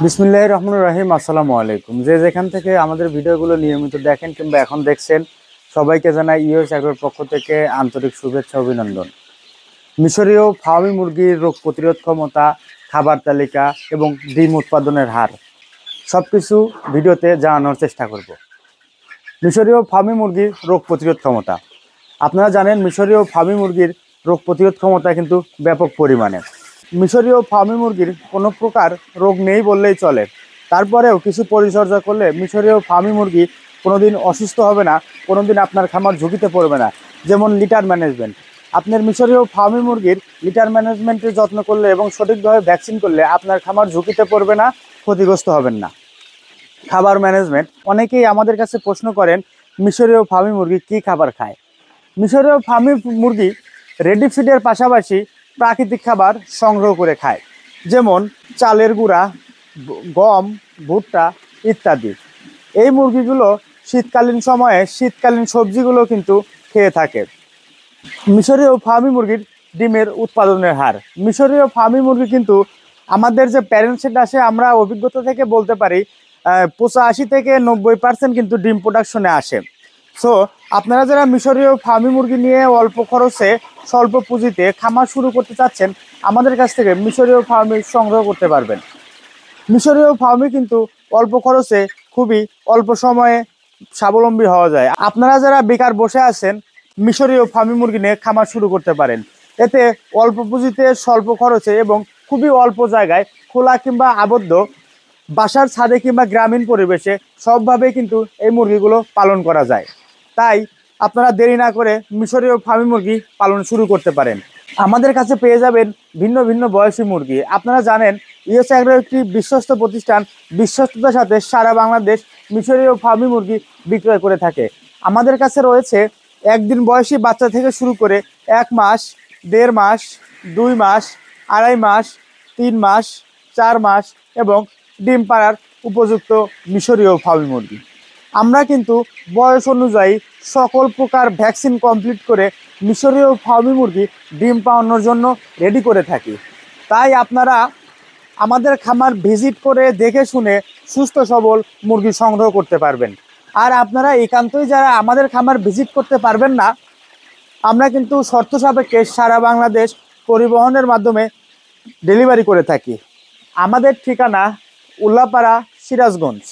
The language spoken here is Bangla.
বিসমিল্লাহির রহমানির রহিম। আসসালামু আলাইকুম। যে যেখান থেকে আমাদের ভিডিওগুলো নিয়মিত দেখেন কিংবা এখন দেখছেন, সবাইকে জানাই ইউএস অ্যাগ্রোর পক্ষ থেকে আন্তরিক শুভেচ্ছা অভিনন্দন। মিশরীয় ফার্মি মুরগির রোগ প্রতিরোধ ক্ষমতা, খাবার তালিকা এবং ডিম উৎপাদনের হার সবকিছু ভিডিওতে জানানোর চেষ্টা করব। মিশরীয় ফার্মি মুরগির রোগ প্রতিরোধ ক্ষমতা। আপনারা জানেন মিশরীয় ফার্মি মুরগির রোগ প্রতিরোধ ক্ষমতা কিন্তু ব্যাপক পরিমাণে। মিশরীয় ফার্মি মুরগির কোনো প্রকার রোগ নেই বললেই চলে। তারপরেও কিছু পরিচর্যা করলে মিশরীয় ফার্মি মুরগি কোনোদিন অসুস্থ হবে না, কোনোদিন আপনার খামার ঝুঁকিতে পড়বে না। যেমন লিটার ম্যানেজমেন্ট। আপনার মিশরীয় ফার্মি মুরগির লিটার ম্যানেজমেন্টের যত্ন করলে এবং সঠিকভাবে ভ্যাকসিন করলে আপনার খামার ঝুঁকিতে পড়বে না, ক্ষতিগ্রস্ত হবেন না। খাবার ম্যানেজমেন্ট। অনেকেই আমাদের কাছে প্রশ্ন করেন মিশরীয় ফার্মি মুরগি কী খাবার খায়। মিশরীয় ফার্মি মুরগি রেডি ফিডের পাশাপাশি প্রাকৃতিক খাবার সংগ্রহ করে খায়, যেমন চালের গুঁড়া, গম, ভুট্টা ইত্যাদি। এই মুরগিগুলো শীতকালীন সময়ে শীতকালীন সবজিগুলো কিন্তু খেয়ে থাকে। মিশরীয় ফার্মি মুরগির ডিমের উৎপাদনের হার। মিশরীয় ফার্মি মুরগি কিন্তু আমাদের যে প্যারেন্ট সেট আসে, আমরা অভিজ্ঞতা থেকে বলতে পারি 85 থেকে 90% কিন্তু ডিম প্রোডাকশনে আসে। সো আপনারা যারা মিশরীয় ফার্মি মুরগি নিয়ে অল্প খরচে স্বল্প পুঁজিতে খামার শুরু করতে চাচ্ছেন, আমাদের কাছ থেকে মিশরীয় ফার্মি সংগ্রহ করতে পারবেন। মিশরীয় ফার্মি কিন্তু অল্প খরচে খুবই অল্প সময়ে স্বাবলম্বী হওয়া যায়। আপনারা যারা বেকার বসে আছেন, মিশরীয় ফার্মি মুরগি নিয়ে খামার শুরু করতে পারেন। এতে অল্প পুঁজিতে স্বল্প খরচে এবং খুবই অল্প জায়গায় খোলা কিংবা আবদ্ধ বাসার ছাদে কিংবা গ্রামীণ পরিবেশে সবভাবে কিন্তু এই মুরগিগুলো পালন করা যায়। তাই আপনারা দেরি না করে মিশরীয় ফার্মি মুরগি পালন শুরু করতে পারেন। আমাদের কাছে পেয়ে যাবেন ভিন্ন ভিন্ন বয়সী মুরগি। আপনারা জানেন ইউএস অ্যাগ্রো একটি বিশ্বস্ত প্রতিষ্ঠান, বিশ্বস্ততার সাথে সারা বাংলাদেশ মিশরীয় ফার্মি মুরগি বিক্রয় করে থাকে। আমাদের কাছে রয়েছে একদিন বয়সী বাচ্চা থেকে শুরু করে 1 মাস, 1.5 মাস, 2 মাস, 2.5 মাস, 3 মাস, 4 মাস এবং ডিম পাড়ার উপযুক্ত মিশরীয় ফার্মি মুরগি। আমরা কিন্তু বয়স অনুযায়ী সকল প্রকার ভ্যাকসিন কমপ্লিট করে মিশরীয় ফার্মি মুরগি ডিম পাওয়ানোর জন্য রেডি করে থাকি। তাই আপনারা আমাদের খামার ভিজিট করে দেখে শুনে সুস্থ সবল মুরগি সংগ্রহ করতে পারবেন। আর আপনারা একান্তই যারা আমাদের খামার ভিজিট করতে পারবেন না, আমরা কিন্তু শর্ত সাপেক্ষে সারা বাংলাদেশ পরিবহনের মাধ্যমে ডেলিভারি করে থাকি। আমাদের ঠিকানা উল্লাপাড়া, সিরাজগঞ্জ।